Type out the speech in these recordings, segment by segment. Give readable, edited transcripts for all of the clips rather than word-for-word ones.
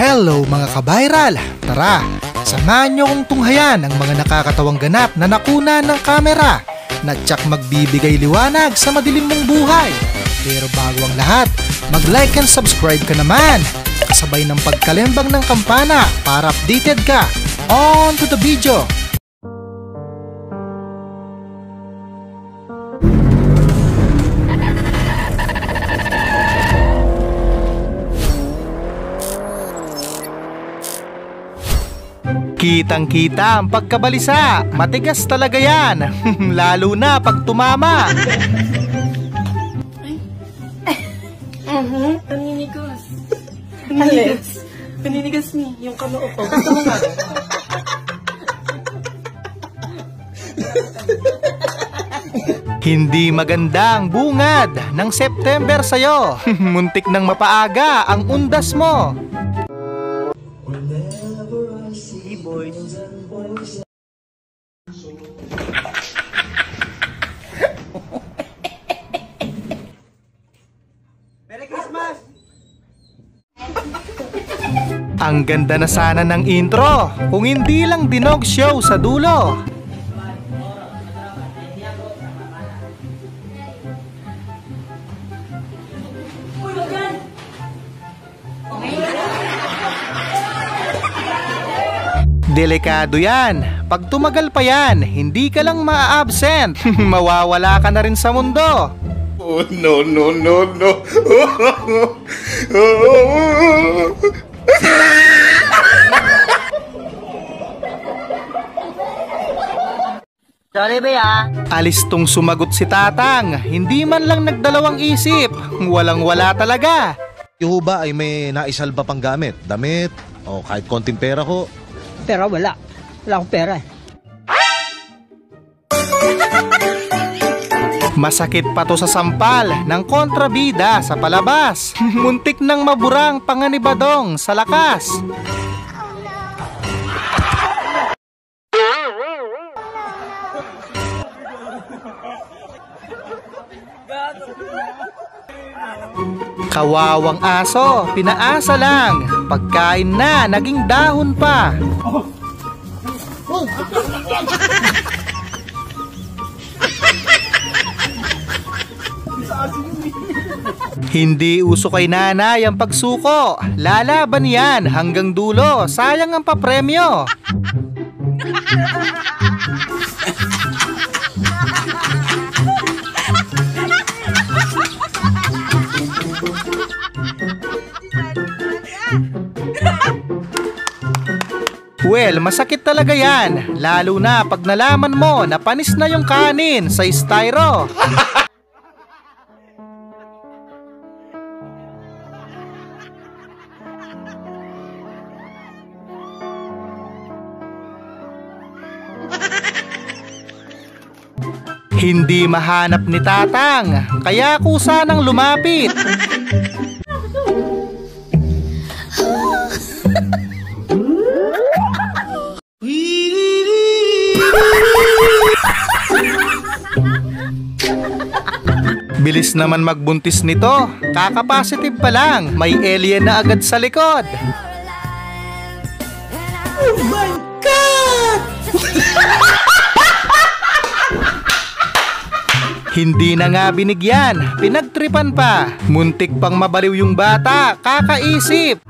Hello mga ka-viral! Tara, samahan nyo kong tunghayan ang mga nakakatawang ganap na nakuna ng kamera na tsak magbibigay liwanag sa madilim mong buhay. Pero bago ang lahat, mag-like and subscribe ka naman, kasabay ng pagkalembang ng kampana para updated ka. On to the video! Kitang-kita ang pagkabalisa. Matigas talaga yan. Lalo na pag tumama. Paninigas. Paninigas. Paninigas ni. Yung kamao ko. Hindi maganda ang bungad ng September sa'yo. Muntik nang mapaaga ang undas mo. Merry Christmas! Ang ganda na sana ng intro kung hindi lang dinog show sa dulo. Delikado yan. Pag tumagal pa yan, hindi ka lang ma-absent. Mawawala ka na rin sa mundo. Oh, no, no, no, no. Sorry ba? Alis tong sumagot si Tatang. Hindi man lang nagdalawang isip. Walang-wala talaga. Yung ba ay may naisalba pang gamit? Damit? O kahit konting pera ko? Pero wala. Wala akong pera eh. Masakit pa to sa sampal ng kontrabida sa palabas. Muntik nang maburang panganibadong sa lakas. Kawawang aso, pinaasa lang. Pagkain na, naging dahon pa. Hindi uso kay nanay ang pagsuko. Lalaban yan hanggang dulo. Sayang ang papremyo. Well, masakit talaga yan. Lalo na pag nalaman mo na panis na yung kanin sa styro. Hindi mahanap ni Tatang, kaya kusa nang lumapit. Bilis naman magbuntis nito. Kakapositive pa lang, may alien na agad sa likod. Oh my God! Hindi na nga binigyan, pinagtripan pa. Muntik pang mabaliw yung bata, kakaisip.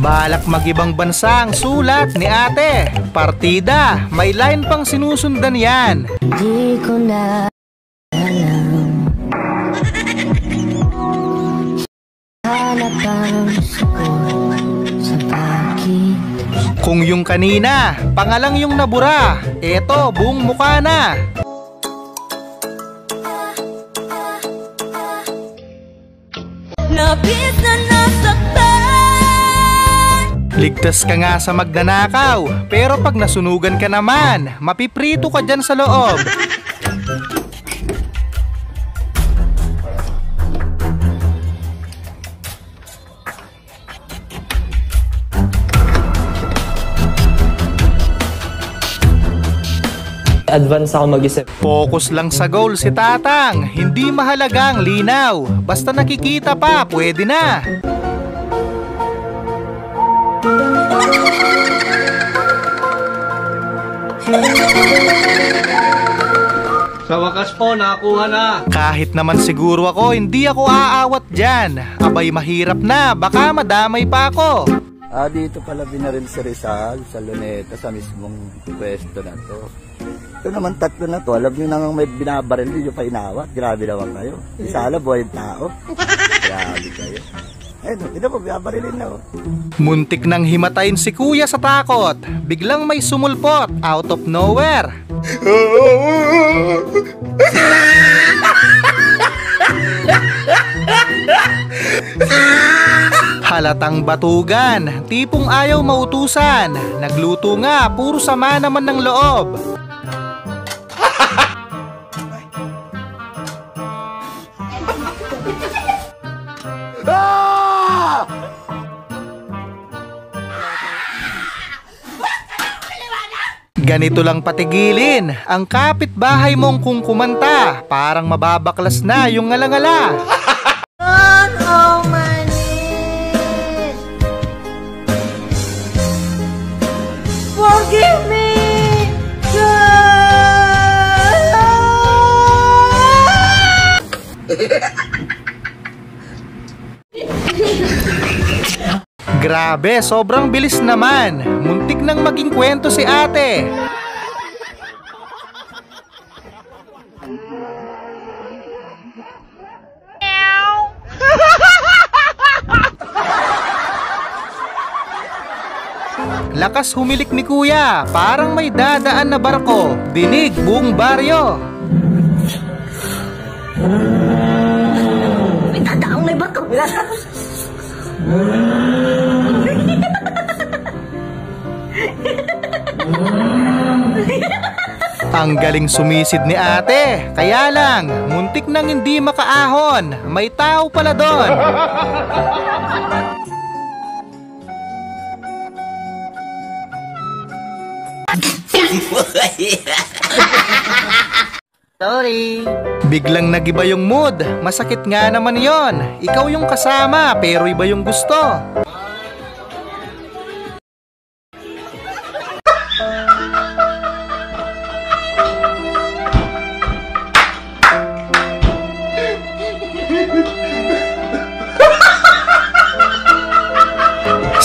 Balak mag-ibang bansa ang sulat ni ate. Partida, may line pang sinusundan yan. Di ko na alam. Hanap ang sagot sa bakit. Kung yung kanina, pangalang yung nabura, eto buong mukha na. Napis na nasaktan. Ligtas ka nga sa magnanakaw, pero pag nasunugan ka naman, mapiprito ka dyan sa loob. advance ako mag-isip. Focus lang sa goal si Tatang. Hindi mahalagang linaw. Basta nakikita pa, pwede na. Sa wakas po, nakakuha na. Kahit naman siguro ako, hindi ako aawat dyan. Abay mahirap na, baka madamay pa ako. Dito pala binaril si Rizal sa Luneta sa mismong pwesto na to. Ito naman tatlo na to, alam nyo nang may binabaril, hindi nyo pa inawat. Grabe naman kayo. Isala buhay tao. Grabe kayo. Ayun, ito po, binabarilin na. Muntik nang himatayin si Kuya sa takot. Biglang may sumulpot out of nowhere. Halatang batugan, tipong ayaw mautusan. Nagluto nga, puro sama naman ng loob. Ganito lang patigilin ang kapitbahay mong kung kumanta. Parang mababaklas na yung ngalangala. On all my knees, forgive me, Grabe, sobrang bilis naman. Muntik nang maging kwento si ate. Lakas humilik ni Kuya, parang may dadaan na barko. Dinig buong baryo. may tataong may bato. Ang galing sumisid ni ate. Kaya lang, muntik nang hindi makaahon. May tao pala doon. Sorry. Biglang nagiba yung mood. Masakit nga naman yon. Ikaw yung kasama, pero iba yung gusto.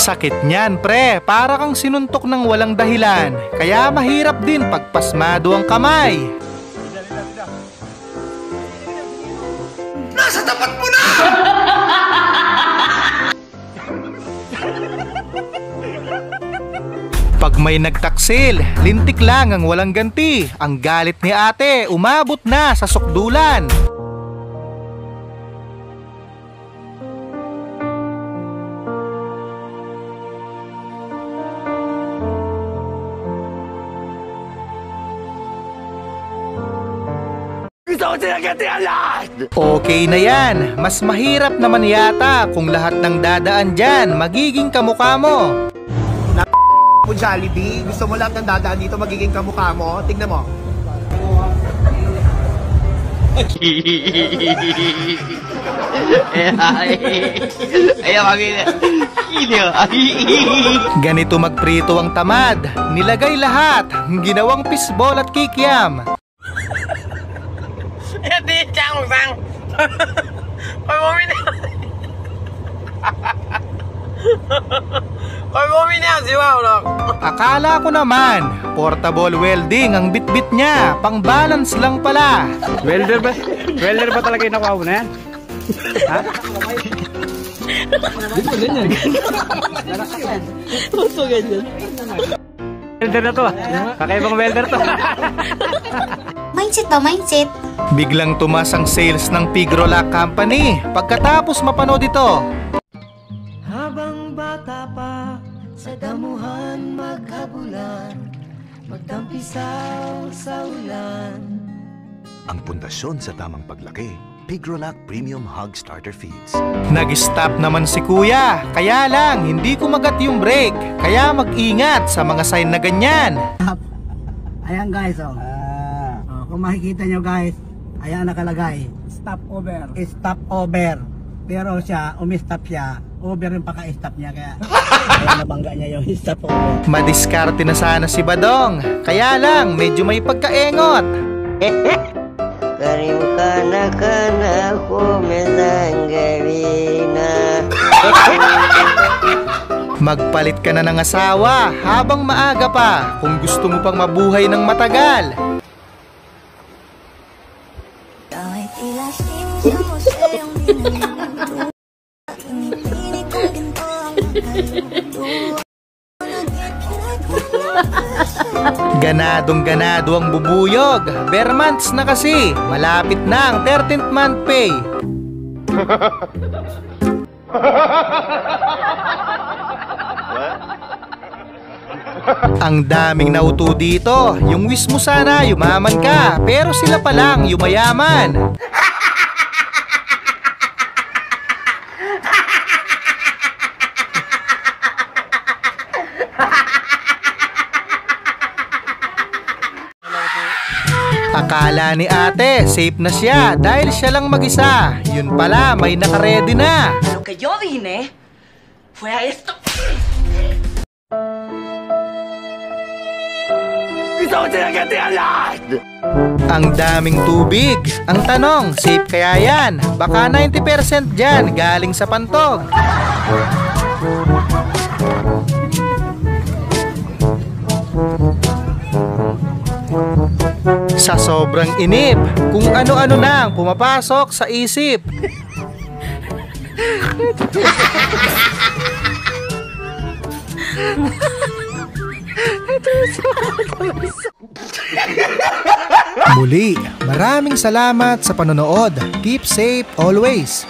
Sakit niyan, pre. Para kang sinuntok ng walang dahilan. Kaya mahirap din pagpasmado ang kamay. Nasa tapat mo na! Pag may nagtaksil, lintik lang ang walang ganti. Ang galit ni ate, umabot na sa sukdulan. Okay na yan. Mas mahirap naman yata kung lahat ng dadaan dyan magiging kamukha mo. Jollibee, gusto mo lahat ng dadaan dito magiging kamukha mo? Tignan mo. Ganito magprito ang tamad. Nilagay lahat. Ginawang pisbol at kikiam. Akala ko naman, portable welding ang bitbit niya. Pang balance lang pala. Welder ba? Welder ba talaga yung nakuha mo na yan? Ha? Di mo ganyan. Puso ganyan. Welder na to ah. Kakaibang welder to. Mindset ba? Mindset? Biglang tumas ang sales ng Pigrolac Company pagkatapos mapanood ito. Habang bata pa, sa damuhan maghabulan, magtampisaw sa ulan. Ang pundasyon sa tamang paglaki, Pigrolac Premium Hog Starter Feeds. Nag-stop naman si Kuya, kaya lang hindi kumagat yung brake. Kaya mag-ingat sa mga sign na ganyan. Ayan guys, oh. Kung makikita nyo guys, ayan nakalagay, stop over. Stop over. Pero siya, umistop siya, over yung paka-stop niya, kaya nabangga niya yung stop over. Madiskarte na sana si Badong, kaya lang medyo may pagkaengot. Karim kana ko mesanggawina. Magpalit ka na ng asawa habang maaga pa kung gusto mo pang mabuhay ng matagal. Ganadong-ganado ang bubuyog. Bare months na kasi. Malapit na ang 13th month pay. Ang daming nauto dito. Yung wish mo sana yumaman ka, pero sila pa lang yumayaman. Akala ni ate safe na siya dahil siya lang mag-isa. Yun pala, may nakaredy na. Lo que yo vine fue a esto. Ang daming tubig. Ang tanong, safe kaya yan? Baka 90% dyan galing sa pantog. Sa sobrang inip, kung ano-ano na ang pumapasok sa isip. Muli, maraming salamat sa panonood. Keep safe always.